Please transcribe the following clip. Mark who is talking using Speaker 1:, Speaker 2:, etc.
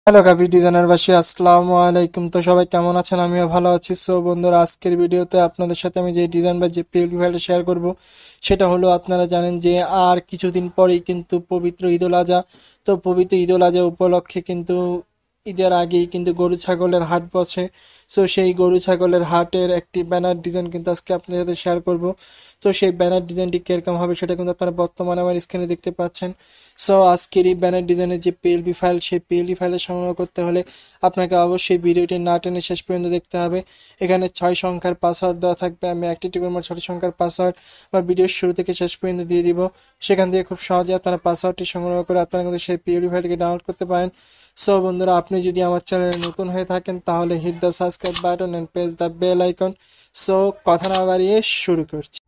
Speaker 1: Hello graphic ডিজাইনারবাসী, আসসালামু আলাইকুম। তো সবাই কেমন আছেন? আমিও ভালো আছি। সো বন্ধুরা, আজকের ভিডিওতে আপনাদের সাথে আমি যে ডিজাইন বা যে পিএলপি ফাইলটা শেয়ার করব সেটা হলো, আপনারা জানেন যে আর কিছুদিন পরেই কিন্তু পবিত্র ঈদুল আজহা। তো পবিত্র ঈদুল আজহা উপলক্ষে কিন্তু ঈদের আগেই কিন্তু গরু ছাগলের হাট বসে। সো সেই গরু ছাগলের হাটের একটি ব্যানার ডিজাইন কিন্তু আজকে আপনাদের সাথে শেয়ার করব। তো সেই ব্যানার ডিজাইনটি কিরকম হবে সেটা কিন্তু আপনারা বর্তমানে আমার স্ক্রিনে দেখতে পাচ্ছেন। সো আজকের এই ব্যানার ডিজাইনের যে পিএলপি ফাইল, সেই পিএলপি ফাইলের সংগ্রহ করতে হলে আপনাকে অবশ্যই ভিডিওটি না টেনে শেষ পর্যন্ত দেখতে হবে। এখানে 6 সংখ্যার পাসওয়ার্ড দেওয়া থাকবে। আমি একটি টিপের মোট 6 সংখ্যার পাসওয়ার্ড বা ভিডিওর শুরু থেকে শেষ পর্যন্ত দিয়ে দিব। সেখান থেকে খুব সহজে আপনারা পাসওয়ার্ডটি সংগ্রহ করে আপনারা কিন্তু সেই পিএলপি ফাইলটিকে ডাউনলোড করতে পারেন। সো বন্ধুরা, আপনি যদি আমার চ্যানেলে নতুন হয়ে থাকেন তাহলে hit the subscribe button and press the bell icon. So কথা না বাড়িয়ে শুরু করছি।